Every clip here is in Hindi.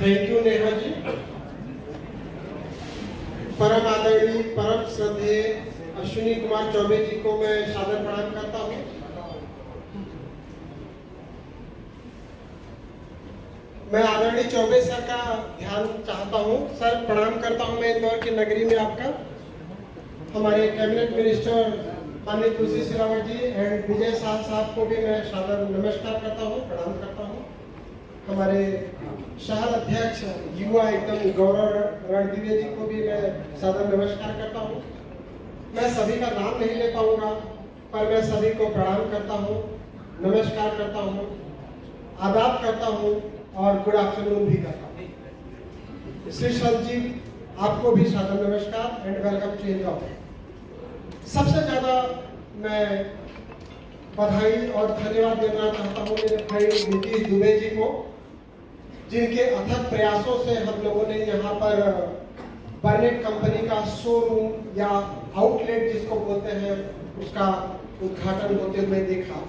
Thank you Neha ji. परम आदरणीय परम श्रद्धेय अश्विनी कुमार चौबे जी को मैं सादर प्रणाम करता हूँ। मैं आदरणीय चौबे सर का ध्यान चाहता हूँ। सर प्रणाम करता हूँ मैं इंदौर की नगरी में आपका। हमारे कैबिनेट मिनिस्टर माननीय तुलसी सिलावट जी एंड विजय साहब को भी मैं सादर नमस्कार करता हूँ, प्रणाम करता हूँ। हमारे शहर अध्यक्ष युवा एकदम गौरव रणदिवे जी को भी मैं सादर नमस्कार करता हूँ। मैं सभी का नाम नहीं ले पाऊंगा पर मैं सभी को प्रणाम करता हूँ, नमस्कार करता हूँ, आदाब करता हूँ और गुड आफ्टरनून भी करता हूँ। श्री सर जी आपको भी सादर नमस्कार एंड वेलकम टू इंदौर। सबसे ज्यादा मैं बधाई और धन्यवाद देना चाहता हूँ मेरे भाई नीतीश दुबे जी को, जिनके अथक प्रयासों से हम लोगों ने यहाँ पर बर्नेट कंपनी का शोरूम या आउटलेट जिसको बोलते हैं उसका उद्घाटन होते हुए देखा।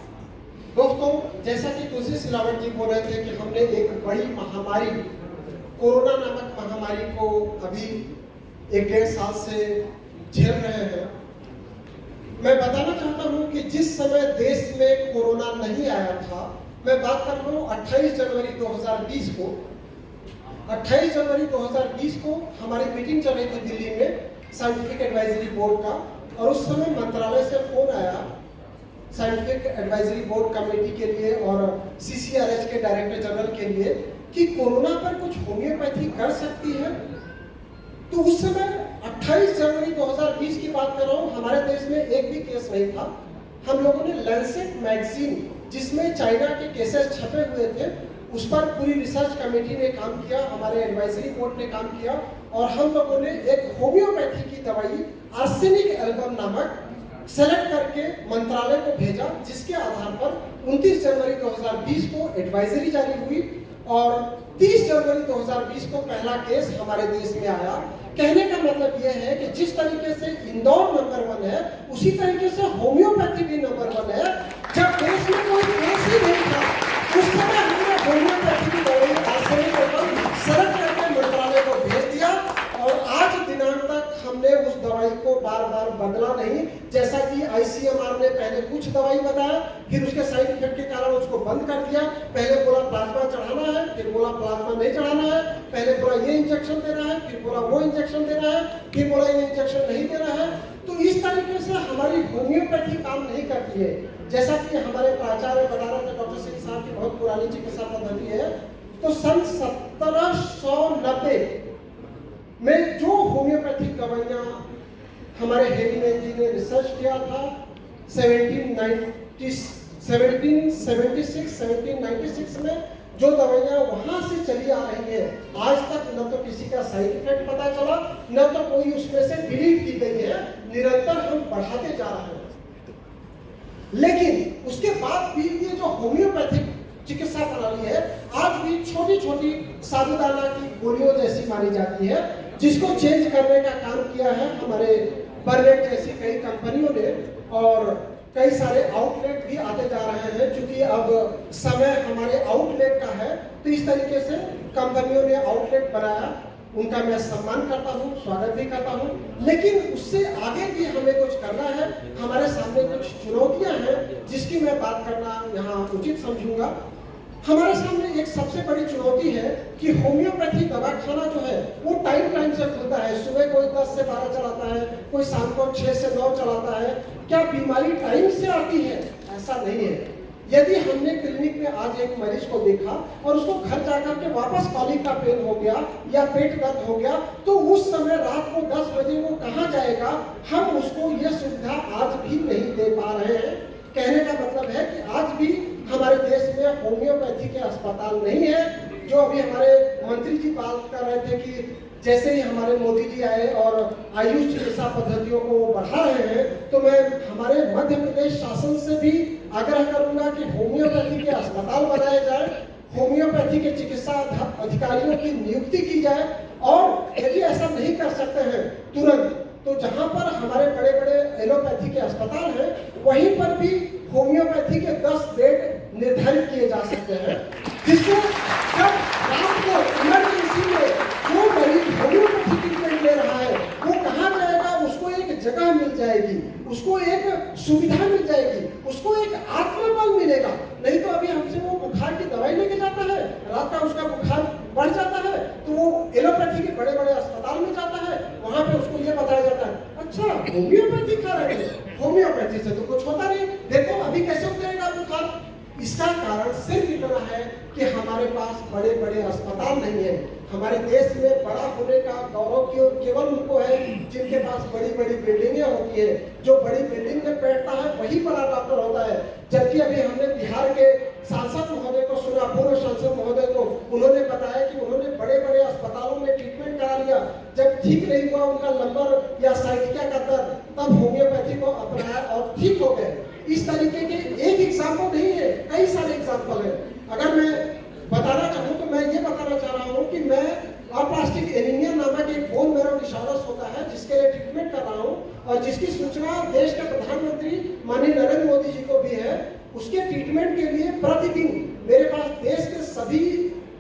दोस्तों, जैसा कि तुलसी सिलावट जी बोल रहे थे कि हमने एक बड़ी महामारी कोरोना नामक महामारी को अभी 1-1.5 साल से झेल रहे हैं। मैं बताना चाहता हूं कि जिस समय देश में कोरोना नहीं आया था, मैं बात कर रहा हूं 28 जनवरी 2020 को। 28 जनवरी 2020 को हमारी मीटिंग चल रही थी दिल्ली में साइंटिफिक एडवाइजरी बोर्ड का, और उस समय मंत्रालय से फोन आया साइंटिफिक एडवाइजरी बोर्ड कमेटी के लिए और CCRH के डायरेक्टर जनरल के लिए कि कोरोना पर कुछ होम्योपैथी कर सकती है। तो उस समय 28 जनवरी 2020 की बात कर रहा हूँ, हमारे देश में एक भी केस नहीं था। हम लोगों ने लैंसेट मैगजीन जिसमें चाइना के केसेस छपे हुए थे उस पर पूरी रिसर्च कमेटी ने काम किया, हमारे एडवाइजरी बोर्ड ने काम किया और हम लोगों ने एक होम्योपैथी की दवाई आर्सेनिक एल्बम नामक सेलेक्ट करके मंत्रालय को भेजा, जिसके आधार पर 29 जनवरी 2020 को एडवाइजरी जारी हुई और 30 जनवरी 2020 को पहला केस हमारे देश में आया। कहने का मतलब यह है कि जिस तरीके से इंदौर नंबर 1 है उसी तरीके से होम्योपैथी भी नंबर 1 है। जब देश में कोई केस ही नहीं था उस समय हमने होम्योपैथी की दवाई आर्सेनिक एल्बम सेलेक्ट करके मंत्रालय को भेज दिया और आज दिनांक तक हमने उस दवाई को बार बार बदला नहीं। जैसा कि ICMR ने पहले कुछ दवाई बताया, फिर उसके साइड इफेक्ट के कारण उसको बंद कर दिया। पहले बोला प्लाज्मा चढ़ाना है, फिर बोला प्लाज्मा नहीं चढ़ाना है, पहले बोला ये इंजेक्शन देना है, फिर बोला वो इंजेक्शन देना है, फिर बोला ये इंजेक्शन नहीं देना है। तो इस तरीके से हमारी होम्योपैथी काम नहीं करती है। जैसा कि हमारे प्राचार्य बता रहे थे डॉक्टर सिंह साहब की बहुत पुरानी चिकित्सा पद्धति है, तो सन 1790 में जो होम्योपैथिक दवाइयां हमारे हेरीमैन जी ने रिसर्च किया था 1796 में जो दवाइयां वहां से चली आ रही है, आज तक न तो किसी का साइड इफेक्ट पता चला न तो कोई उसमें से डिलीट की गई है। निरंतर हम बढ़ाते जा रहे हैं। लेकिन उसके बाद भी ये जो होम्योपैथिक चिकित्सा प्रणाली है आज भी छोटी छोटी साबुदाना की गोलियों जैसी मानी जाती है, जिसको चेंज करने का काम किया है हमारे बर्नेट जैसी कई कंपनियों ने और कई सारे आउटलेट भी आते जा रहे हैं। क्योंकि अब समय हमारे आउटलेट का है तो इस तरीके से कंपनियों ने आउटलेट बनाया, उनका मैं सम्मान करता हूँ, स्वागत भी करता हूँ। लेकिन उससे आगे भी हमें कुछ करना है। हमारे सामने कुछ चुनौतियां हैं जिसकी मैं बात करना यहाँ उचित समझूंगा। हमारे सामने एक सबसे बड़ी चुनौती है कि होम्योपैथी दवाखाना जो है वो टाइम से खुलता है। सुबह कोई 10 से 12 चलाता है, कोई शाम को 6 से 9 चलाता है। क्या बीमारी टाइम से आती है? ऐसा नहीं है। यदि हमने क्लिनिक में आज एक मरीज को देखा और उसको घर जाकर के वापस कॉलिक का पेन हो गया या पेट दर्द हो गया, तो उस समय रात को 10 बजे वो कहाँ जाएगा? हम उसको ये सुविधा आज भी नहीं दे पा रहे हैं। कहने का मतलब है कि आज भी हमारे देश में होम्योपैथी के अस्पताल नहीं है। जो अभी हमारे मंत्री जी बात कर रहे थे कि जैसे ही हमारे मोदी जी आए और आयुष चिकित्सा पद्धतियों को बढ़ा रहे हैं, तो मैं हमारे मध्य प्रदेश शासन से भी आग्रह करूंगा कि होम्योपैथी के अस्पताल बनाए जाए, होम्योपैथी के चिकित्सा अधिकारियों की नियुक्ति की जाए और यदि ऐसा नहीं कर सकते हैं तुरंत, तो जहां पर हमारे बड़े बड़े एलोपैथी के अस्पताल हैं वहीं पर भी होम्योपैथी के 10 बेड निर्धारित किए जा सकते हैं, जिससे जब रात को इमरजेंसी उसको एक सुविधा मिल जाएगी, उसको एक आत्मबल मिलेगा। नहीं तो अभी हमसे वो बुखार की दवाई लेके जाता है, रात का उसका बुखार बढ़ जाता है तो वो एलोपैथी के बड़े बड़े अस्पताल में जाता है, वहां पे उसको ये बताया जाता है अच्छा होम्योपैथी खा रहे हैं, होम्योपैथी से तो कुछ होता नहीं, देखो अभी कैसे उतरेगा बुखार। इसका कारण सिर्फ इतना है कि हमारे पास बड़े बड़े अस्पताल नहीं है। हमारे देश में बड़ा होने का गौरव केवल उनको है जिनके पास बड़ी बड़ी बिल्डिंगें होती है। जो बड़ी बिल्डिंग में बैठता है वही बड़ा डॉक्टर होता है। जबकि अभी हमने बिहार के सांसद महोदय को सुना, पूर्व सांसद महोदय को, उन्होंने बताया कि उन्होंने बड़े बड़े अस्पतालों में ट्रीटमेंट करा लिया, जब ठीक नहीं हुआ उनका नंबर या साइटिका का दर्द, तब होम्योपैथी को अपनाया और ठीक हो गए। इस तरीके के एक एग्जाम्पल नहीं है, कई सारे एग्जाम्पल है। अगर मैं बताना चाहूँ तो मैं ये बताना चाह रहा हूँ कि मैं अप्लास्टिक एनीमिया नामक एक बोन मैरो डिसऑर्डर होता है जिसके लिए ट्रीटमेंट कर रहा हूँ और जिसकी सूचना देश के प्रधानमंत्री माननीय नरेंद्र मोदी जी को भी है। उसके ट्रीटमेंट के लिए प्रतिदिन मेरे पास देश के सभी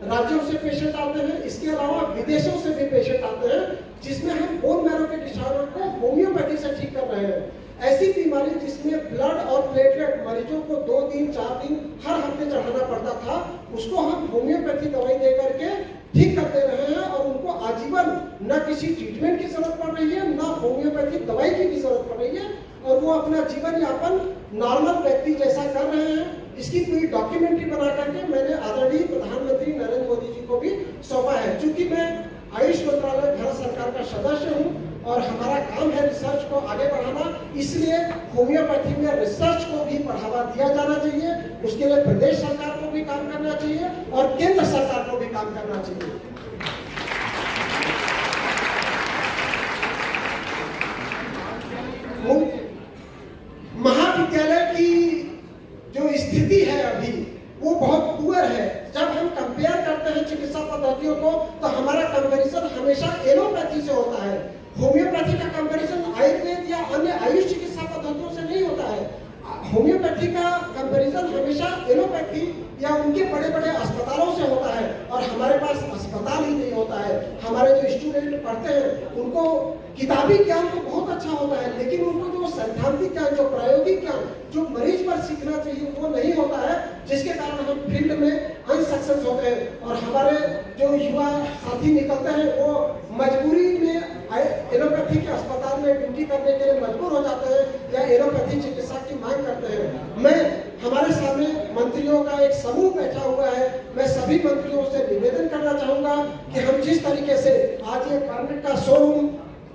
राज्यों से पेशेंट आते हैं, इसके अलावा विदेशों से भी पेशेंट आते हैं, जिसमें हम बोन मैरो के डिसऑर्डर को होम्योपैथी से ठीक कर रहे हैं। ऐसी बीमारी जिसमें ब्लड और प्लेटलेट मरीजों को 2 दिन 4 दिन हर हफ्ते चढ़ाना पड़ता था, उसको हम होम्योपैथी दवाई दे करके ठीक कर दे रहे हैं और उनको आजीवन न किसी ट्रीटमेंट की जरूरत पड़ रही है, न होम्योपैथी दवाई की भी जरूरत पड़ रही है और वो अपना जीवन यापन नॉर्मल व्यक्ति जैसा कर रहे हैं। इसकी पूरी डॉक्यूमेंट्री बना करके मैंने आदरणीय प्रधानमंत्री नरेंद्र मोदी जी को भी सौंपा है। चूंकि मैं आयुष मंत्रालय भारत सरकार का सदस्य हूँ और हमारा काम है रिसर्च को आगे बढ़ाना, इसलिए होम्योपैथी में रिसर्च को भी बढ़ावा दिया जाना चाहिए। उसके लिए प्रदेश सरकार को भी काम करना चाहिए और केंद्र सरकार को भी काम करना चाहिए। महाविद्यालय की जो स्थिति है अभी वो बहुत पुअर है। जब हम कंपेयर करते हैं चिकित्सा पद्धतियों को तो हमारा कंपैरिजन हमेशा एलोपैथी से होता है। होम्योपैथी का कंपैरिजन आयुर्वेद या अन्य आयुष चिकित्सा पद्धतियों से नहीं होता है। होम्योपैथी का कंपैरिजन हमेशा एलोपैथी या उनके बड़े बड़े अस्पतालों से होता है और हमारे पास अस्पताल ही नहीं होता है। हमारे जो स्टूडेंट पढ़ते हैं उनको किताबी ज्ञान तो बहुत अच्छा होता है, लेकिन उनको जो सैद्धांतिक ज्ञान, जो प्रायोगिक ज्ञान जो मरीज पर सीखना चाहिए वो नहीं होता है, जिसके कारण हम फील्ड में अनसक्सेस होते हैं और हमारे जो युवा साथी निकलते हैं वो मजबूरी में एलोपैथी के अस्पताल में ड्यूटी करने के लिए मजबूर हो जाते हैं या एलोपैथी चिकित्सा की मांग करते हैं। मैं हमारे सामने मंत्रियों का एक समूह बैठा हुआ है, मैं सभी मंत्रियों से निवेदन करना चाहूंगा कि हम जिस तरीके से आज ये कार्नेट का शोरूम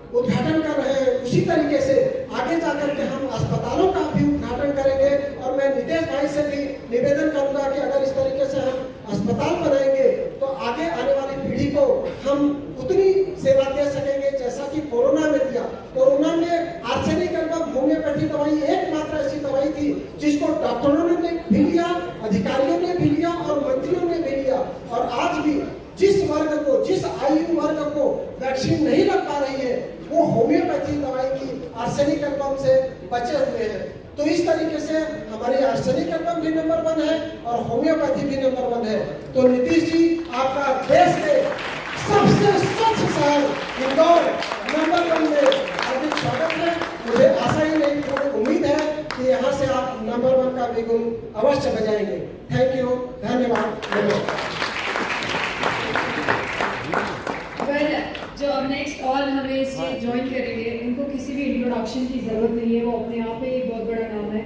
उद्घाटन कर रहे हैं उसी तरीके से आगे जाकर के हम अस्पतालों का भी उद्घाटन करेंगे और मैं नितेश भाई से भी निवेदन करूंगा कि अगर इस तरीके से हम अस्पताल बनाएंगे तो आगे आने वाली पीढ़ी को हम उतनी सेवा दे सकेंगे जैसा कि कोरोना में दिया। कोरोना में आर्सेनिक एल्बम होम्योपैथी दवाई एकमात्र ऐसी दवाई थी जिसको डॉक्टरों ने भी लिया, अधिकारियों ने भी लिया और मंत्रियों ने भी लिया। और आज भी जिस वर्ग को, जिस आयु वर्ग को वैक्सीन नहीं लग पा रही है वो होम्योपैथी दवाई की आर्सेनिक एल्बम से बचे हुए हैं। तो इस तरीके से हमारी आर्सेनिक एल्बम भी नंबर 1 है और होम्योपैथी भी नंबर 1 है। तो नीतीश जी आपका देश के सबसे स्वच्छ शहर इंदौर नंबर 1 में हार्दिक स्वागत है। मुझे आशा ही नहीं पूरी उम्मीद है कि यहाँ से आप नंबर 1 का बिगुल अवश्य बजाएंगे। थैंक यू, धन्यवाद, नमस्कार। जो अब नेक्स्ट ऑल हमें इससे ज्वाइन करेंगे उनको किसी भी इंट्रोडक्शन की जरूरत नहीं है, वो अपने आप में एक बहुत बड़ा नाम है।